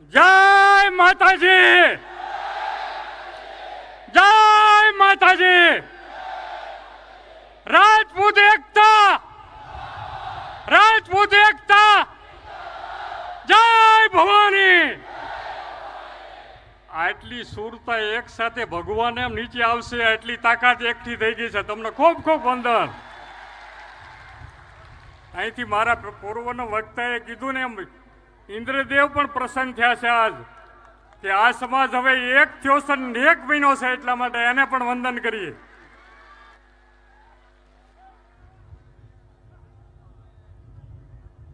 જય માતાજી, જય માતાજી. રાજપૂત એકતા, રાજપૂત એકતા, જય ભવાની. આટલી સુરતા એક સાથે ભગવાન એમ નીચે આવશે, આટલી તાકાત એકઠી થઈ ગઈ છે. તમને ખૂબ ખૂબ વંદન. અહીંથી મારા પૂર્વના વક્તાએ કીધું ને એમ ઇન્દ્રદેવ પણ પ્રસન્ન થયા છે આજ કે આ સમાજ હવે એક થયો છે ને એક બન્યો છે, એટલા માટે એને પણ વંદન કરીએ.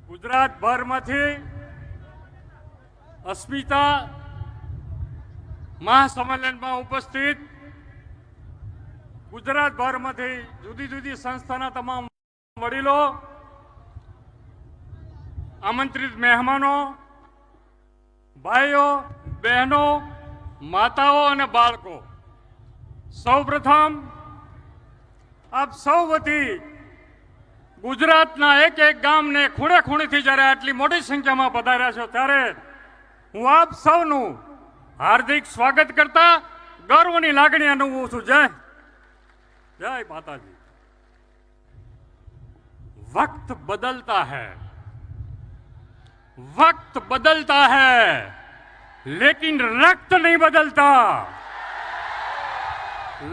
ગુજરાત ભરમાંથી અસ્મિતા મહાસંમેલનમાં ઉપસ્થિત ગુજરાત ભરમાંથી જુદી જુદી સંસ્થાના તમામ વડીલો, આમંત્રિત મહેમાનો, ભાઈઓ બહેનો, માતાઓ અને બાળકો, સૌપ્રથમ આપ સૌ વતી ગુજરાતના એક એક ગામને ખૂણે ખૂણેથી જ્યારે આટલી મોટી સંખ્યામાં પધાર્યા છો ત્યારે હું આપ સૌનું હાર્દિક સ્વાગત કરતા ગર્વની લાગણી અનુભવું છું. જય જય માતાજી. વક્ત બદલતા है, वक्त बदलता है, लेकिन रक्त नहीं बदलता.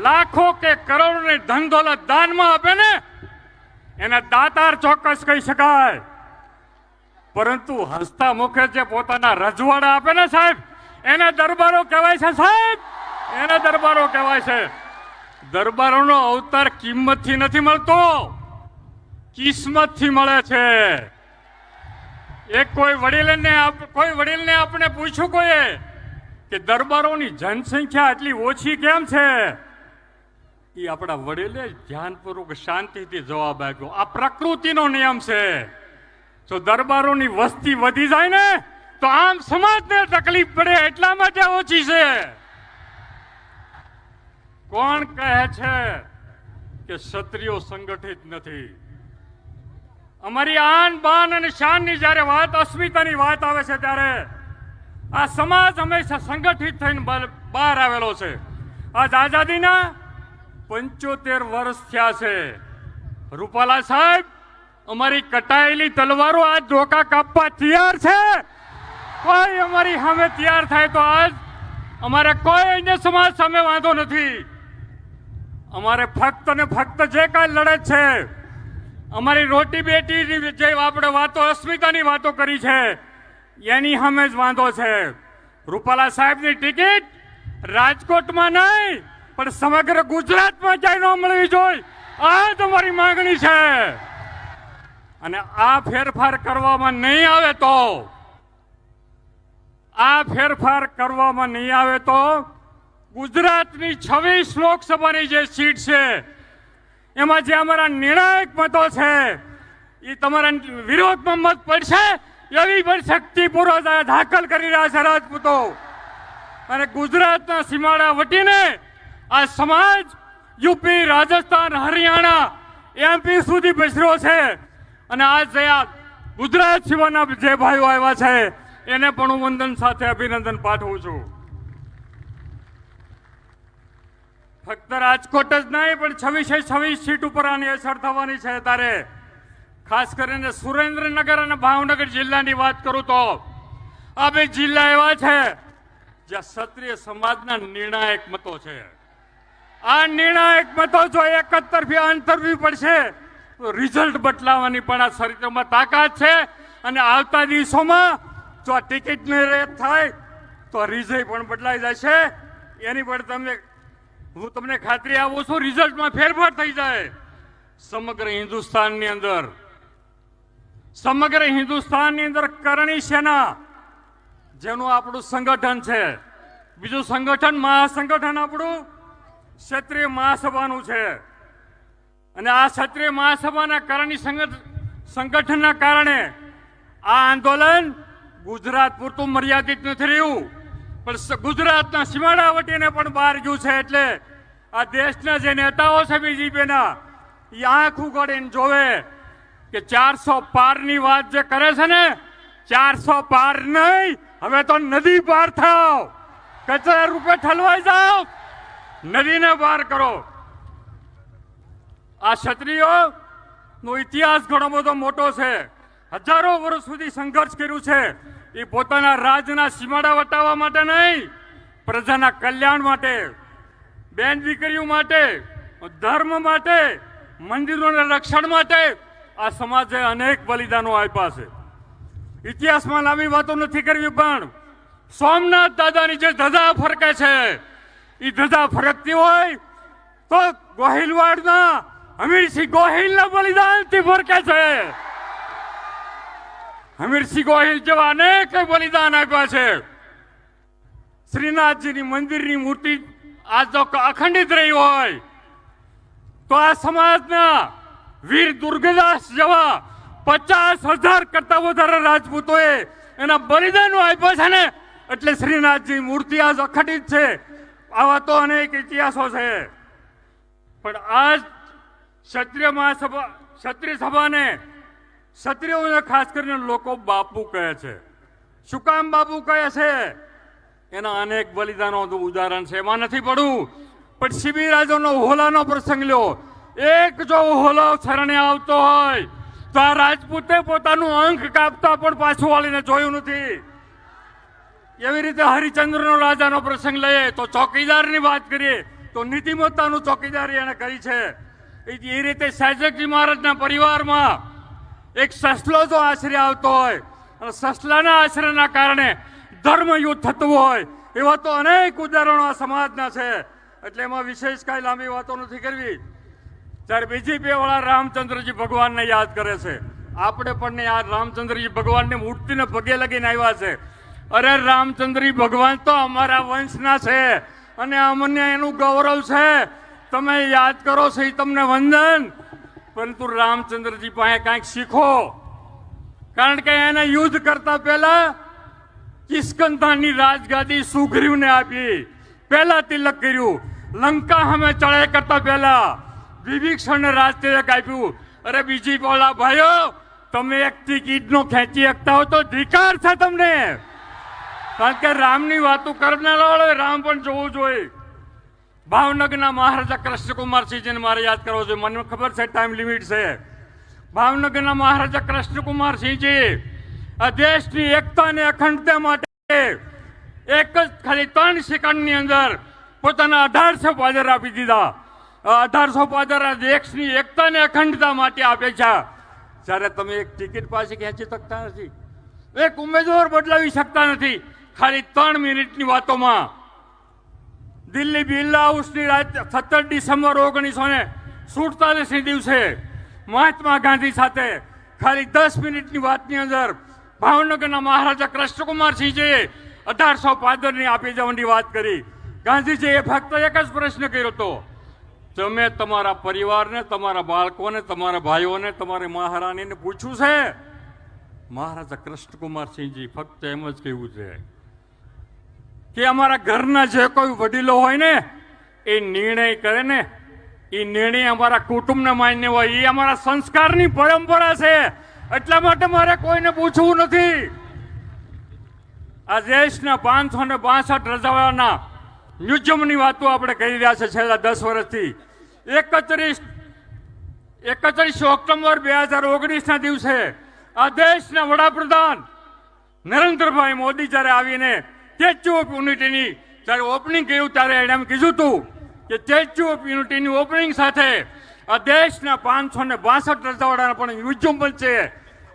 लाखों के करोड़ों ने धन दौलत दाનમાં આપે ને એને દાતાર ચોક્કસ કહી શકાય, પરંતુ હસતા મુખે જે પોતાના રજવાડા આપે ને સાહેબ, એને દરબારો કહેવાય છે. સાહેબ, એને દરબારો કહેવાય છે. દરબારોનો અવતાર કિંમતથી નથી મળતો, કિસ્મતથી મળે છે. એક કોઈ વડીલને આપણે પૂછ્યું કોઈએ કે દરબારોની જનસંખ્યા આટલી ઓછી કેમ છે? એ આપણા વડીલે ધ્યાનપૂર્વક શાંતિથી જવાબ આપ્યો, આ પ્રકૃતિનો નિયમ છે. જો દરબારોની વસ્તી વધી જાય ને તો આમ સમાજને તકલીફ પડે, એટલા માટે ઓછી છે. કોણ કહે છે કે ક્ષત્રિયો સંગઠિત નથી? અમારી આન બાન અને શાનની જ્યારે વાત, અસ્મિતાની વાત આવે છે ત્યારે આ સમાજ હંમેશા સંગઠિત થઈને બહાર આવેલો છે. આજ આઝાદીના 75 વર્ષ થયા છે. રૂપાલા સાહેબ, અમારી કટાયેલી તલવારો આજ ડોકા કાપવા તૈયાર છે. કોઈ અમારી સામે તૈયાર થાય તો આજ અમારે કોઈ અન્ય સમાજ સામે વાંધો નથી. અમારે ફક્ત ને ફક્ત જે કાંઈ લડત છે, અમારી રોટી બેટી જે આપણે વાતો, અસ્મિતાની વાતો કરી છે, એની સામે જ વાંધો છે. રૂપાલા સાહેબની ટિકિટ રાજકોટમાં નહીં પણ સમગ્ર ગુજરાતમાં ક્યાંય ન મળવી જોઈએ, આ તમારી માંગણી છે. અને આ ફેરફાર કરવામાં નહીં આવે તો, આ ફેરફાર કરવામાં નહીં આવે તો ગુજરાતની 26 લોકસભાની જે સીટ છે એમાં જે અમારા નિર્ણાયક મતો છે એ તમારા વિરોધમાં મત પડશે એવી પણ શક્તિપૂર્વક દાખલ કરી રહ્યા છે રાજપૂતો. અને ગુજરાતના સીમાડા વટીને આ સમાજ યુપી, રાજસ્થાન, હરિયાણા, એમપી સુધી પસર્યો છે. અને આ ગુજરાત સિવાયના જે ભાઈઓ આવ્યા છે એને પણ હું વંદન સાથે અભિનંદન પાઠવું છું. ફક્ત રાજકોટ જ નહીં પણ 26 સીટ ઉપર આની અસર થવાની છે. ત્યારે ખાસ કરીને સુરેન્દ્રનગર અને ભાવનગર જિલ્લાની વાત કરું તો આ બે જિલ્લા એવા છે જ્યાં ક્ષત્રિય સમાજના નિર્ણાયક મતો છે. આ નિર્ણાયક મતો જો એક જ તરફી અંતરવી પડશે તો રિઝલ્ટ બદલાવાની પણ આ શરીરમાં તાકાત છે. અને આવતા દિવસોમાં જો આ ટિકિટની રેટ થાય તો રિઝલ્ટ પણ બદલાઈ જશે. એની પણ હું તમને ખાતરી આપું છું, રિઝલ્ટમાં ફેરફાર થઈ જાય. સમગ્ર હિન્દુસ્તાનની અંદર કરણી સેના જેનું આપણું સંગઠન છે, બીજું સંગઠન મહાસંગઠન આપણું ક્ષત્રિય મહાસભાનું છે. અને આ ક્ષત્રિય મહાસભાના કરણી સંગઠનના કારણે આ આંદોલન ગુજરાત પૂરતું મર્યાદિત નથી રહ્યું પણ ગુજરાતના સીમાડા વટીને પણ બહાર ગયું છે. એટલે આ દેશના જે નેતાઓ છે બીજેપીના, એ આંખ ઉગાડીને જોવે કે 400 પારની વાત જે કરે છે ને, 400 પાર નહીં હવે તો નદી પાર થાવ, કચરા રૂપે ઠલવાઈ જાઓ, નદીને પાર કરો. આ ક્ષત્રિયો નો ઇતિહાસ ઘણો બધો મોટો છે. હજારો વર્ષ સુધી સંઘર્ષ કર્યું છે. એ પોતાના રાજના સીમાડા વટાવવા માટે નહીં, પ્રજાના કલ્યાણ માટે, બેન દીકરીઓ માટે, ધર્મ માટે, મંદિરોના રક્ષણ માટે આ સમાજે અનેક બલિદાનો આપ્યા છે. ઇતિહાસમાં લાંબી વાતો નથી કરવી, પણ સોમનાથ દાદાની જે ધજા ફરકે છે એ ધજા ફરકતી હોય તો ગોહિલવાડના હમીરસિંહ ગોહિલના બલિદાનથી ફરકે છે. હમીરસિંહ ગોહિલ જેવા અનેક બલિદાન આપ્યા છે. શ્રીનાથજીની મંદિરની મૂર્તિ આ જો અખંડિત રહી હોય તો આ સમાજના વીર દુર્ગાદાસ જેવા 50,000 કરતા વધારે રાજપૂતોએ એના બલિદાનો આપ્યા છે ને, એટલે શ્રીનાથજી મૂર્તિ આજ અખંડિત છે. આવા તો અનેક ઇતિહાસો છે. પણ આજ ક્ષત્રિય મહાસભા, ક્ષત્રિય સભાને, ક્ષત્રિયોને ખાસ કરીને લોકો બાપુ કહે છે. શું કામ બાપુ કહે છે? એના અનેક બલિદાનો ઉદાહરણ છે, એમાં નથી પડવું. પણ શિબિરાજોનો હોલાનો પ્રસંગ લ્યો. એક જો હોલો શરણે આવતો હોય તો આ રાજપૂતે પોતાનું અંક કાપતા પણ પાછું વાળીને જોયું નથી. એવી રીતે હરિચંદ્રનો રાજાનો પ્રસંગ લઈએ તો ચોકીદારની વાત કરીએ તો નીતિમત્તાનું ચોકીદારી એને કરી છે. એ રીતે સૈજકજી મહારાજના પરિવારમાં એક સસલો જો આશરે આવતો હોય અને સસલાના આશરેના કારણે ધર્મયુદ્ધ થતું હોય, એવા તો અનેક ઉદાહરણો આ સમાજના છે. એટલે એમાં વિશેષ કાંઈ લાંબી વાતો નથી કરવી. ત્યારે બીજીપી વાળા રામચંદ્રજી ભગવાનને યાદ કરે છે. આપણે પણ આ રામચંદ્રજી ભગવાનને મૂર્તિને પગે લગીને આવ્યા છે. અરે રામચંદ્રજી ભગવાન તો અમારા વંશના છે અને અમને એનું ગૌરવ છે. તમે યાદ કરો છો એ તમને વંદન. પરંતુ રામચંદ્રજી પાસે કાંઈક શીખો, કારણ કે એને યુદ્ધ કરતા પહેલા કિષ્કંધાની રાજગાદી સુગ્રીવને આપી, પહેલા તિલક કર્યું. લંકા સામે ચડાઈ કરતા પહેલા વિભીષણને રાજ તિલક આપ્યું. અરે બીજી બોલા ભાઈઓ, તમે એક ટિકિટનો ખેંચી શકતા હો તો ધિકાર છે તમને, કારણ કે રામની વાતો કરનારા રામ પણ જોવું જોઈએ. ભાવનગરના મહારાજા કૃષ્ણકુમારસિંહજીને મારે યાદ કરવો જોઈએ. મને ખબર છે ટાઈમ લિમિટ છે. ભાવનગરના મહારાજા કૃષ્ણકુમારસિંહજી આ દેશની એકતા અને અખંડતા માટે એક જ ખાલી 3 સેકન્ડની અંદર પોતાના 1800 પાદર આપી દીધા. 1800 પાદર આ દેશની એકતા અને અખંડતા માટે આપે છે. જ્યારે તમે એક ટિકિટ પાછી ખેંચી શકતા નથી, એક ઉમેદવાર બદલાવી શકતા નથી, ખાલી 3 મિનિટની વાતોમાં દિલ્હી બિરલા હાઉસની રાત 17 ડિસેમ્બર 1947 દિવસે મહાત્મા ગાંધી સાથે ખાલી 10 મિનિટની વાતની અંદર ભાવનગરના મહારાજા કૃષ્ણકુમારસિંહજીએ 1800 પાદરની આપી જવાની વાત કરી. ગાંધીજીએ ફક્ત એક જ પ્રશ્ન કર્યો હતો, તમે તમારા પરિવારને, તમારા બાળકોને, તમારા ભાઈઓને, તમારી મહારાણીને પૂછ્યું છે? મહારાજા કૃષ્ણકુમારસિંહજી ફક્ત એમ જ કહ્યું છે કે અમારા ઘરના જે કોઈ વડીલો હોય ને એ નિર્ણય કરે ને, એ નિર્ણય અમારા કુટુંબને માન્ય હોય. એ અમારા સંસ્કારની પરંપરા છે, એટલા માટે મારે કોઈને પૂછવું નથી. આ દેશના 562 રજાવાળાના મ્યુઝિયમની વાતો આપણે કરી રહ્યા છે છેલ્લા 10 વર્ષથી. 31 ઓક્ટોબર 2019ના દિવસે આ દેશના વડાપ્રધાન નરેન્દ્રભાઈ મોદી જ્યારે આવીને સ્ટેચ્યુ ઓફ યુનિટીની જ્યારે ઓપનિંગ કર્યું ત્યારે એણે એમ કીધું હતું કે સ્ટેચ્યુ ઓફ યુનિટીની ઓપનિંગ સાથે આ દેશના 562 રજાવાળાના પણ મ્યુઝિયમ બનશે.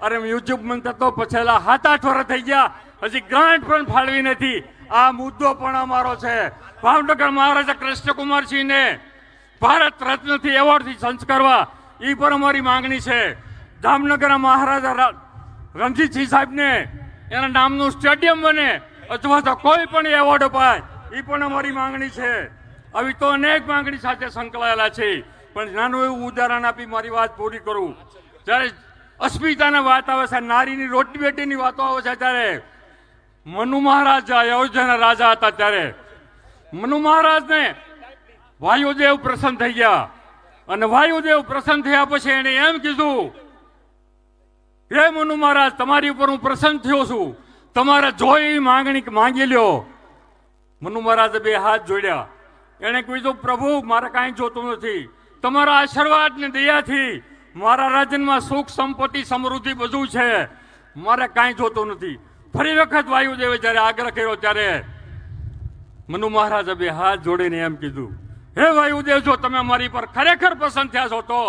અરે મ્યુઝિયમ બનતા તો પછેલા 7-8 વર્ષ થઈ ગયા, હજી ગ્રાન્ટ પણ ફાળવી નથી. આ મુદ્દો પણ અમારો છે. ભાવનગર મહારાજા કૃષ્ણકુમારસિંહને ભારત રત્નથી એવોર્ડથી સંસ્કારવા એ પણ અમારી માંગણી છે. જામનગરના મહારાજા રણજીતસિંહ સાહેબને એના નામનું સ્ટેડિયમ બને અથવા તો કોઈ પણ એવોર્ડ અપાય એ પણ અમારી માંગણી છે. આવી તો અનેક માંગણી સાથે સંકળાયેલા છે. પણ નાનું એવું ઉદાહરણ આપી મારી વાત પૂરી કરું. જ્યારે અસ્મિતાની વાત આવે છે, નારીની રોટી બેટીની વાતો આવે છે, ત્યારે મનુ મહારાજ અયોધ્યાના રાજા હતા. ત્યારે મનુ મહારાજને વાયુદેવ પ્રસન્ન થઈ ગયા અને વાયુદેવ પ્રસન્ન થયા પછી એને એમ કીધું, હે મનુ મહારાજ, તમારી ઉપર હું પ્રસન્ન થયો છું, તમારે જોઈ માંગણી માંગી લ્યો. મનુ મહારાજે બે હાથ જોડ્યા. એને કીધું, પ્રભુ મારે કાંઈ જોતું નથી, તમારા આશીર્વાદ ને દયાથી મારા રાજનમાં સુખ સંપત્તિ સમૃદ્ધિ બધું છે, મારે કાંઈ જોતું નથી. ફરી વખત વાયુદેવે જ્યારે આગ્રહ કર્યો ત્યારે મનુ મહારાજે બે હાથ જોડીને એમ કીધું, હે વાયુદેવ, જો તમે મારી પર ખરેખર પસંદ થયા છો તો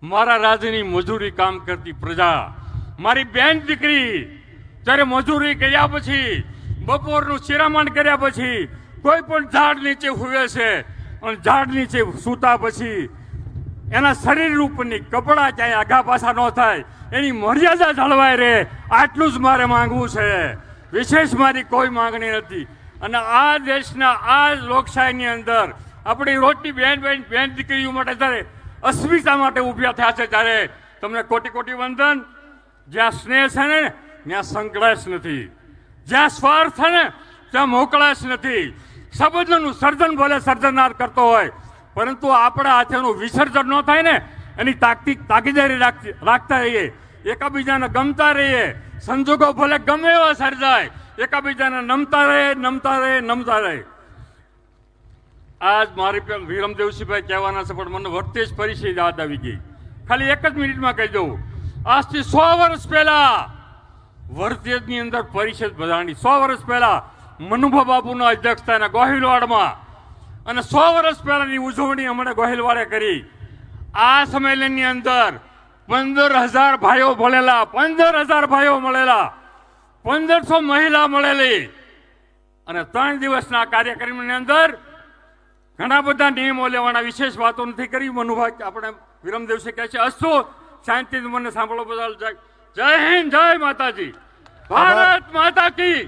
મારા રાજની મજૂરી કામ કરતી પ્રજા, મારી બેન દીકરી જ્યારે મજૂરી કર્યા પછી બપોરનું શિરામણ કર્યા પછી કોઈ પણ ઝાડ નીચે હુવે છે અને ઝાડ નીચે સૂતા પછી એના શરીર ઉપરની કપડા ક્યાંય આઘા પાછા ન થાય, એની મર્યાદા જળવાય રહે, આટલું જ મારે માંગવું છે. વિશેષ મારી કોઈ માંગણી નથી. અને આ દેશના આ લોકશાહીની અંદર આપણી રોટની બેન દીકરીઓ માટે જ્યારે અસ્મિતા માટે ઊભા થયા છે ત્યારે તમને કોટી કોટી વંદન. જ્યાં સ્નેહ છે ને ત્યાં સંકળાશ નથી, જ્યાં સ્વાર્થ છે ને ત્યાં મોકળાશ નથી. સંબંધોનું સર્જન ભલે સર્જનાર કરતો હોય, પરંતુ આપણા હાથેનું વિસર્જન ન થાય ને એની તાકીદારી રાખતા રહીએ, એકાબીજાને ગમતા રહીએ. સંજોગો ભલે ગમે એવા સર્જાય, એકાબીજાને નમતા રહે. આજ મારી વિરમદેવસિંહભાઈ કહેવાના છે, પણ મને વખતે જ પરિચય યાદ આવી ગઈ. ખાલી એક જ મિનિટમાં કહી દઉં. આજથી 100 વર્ષ પહેલા વર્તેજની અંદર પરિષદ બધાની 100 વર્ષ પહેલા મનુભા બાપુના અધ્યક્ષતાના ગોહિલવાડમાં, અને 100 વર્ષ પહેલાની ઉજવણી હમણાં ગોહિલવાડે કરી. આ સંમેલનની અંદર 15,000 ભાઈઓ મળેલા, 15,000 ભાઈઓ મળેલા, 1500 મહિલા મળેલી. અને 3 દિવસના કાર્યક્રમની અંદર ઘણા બધા નિયમો લેવાના, વિશેષ વાતો નથી કરી. મનુભાઈ આપણે વિરમદેવસિંહ કહે છે, અસ્તુ શાંતિથી મને સાંભળો બદલ જય હિન્દ, જય માતાજી, ભારત માતા કી.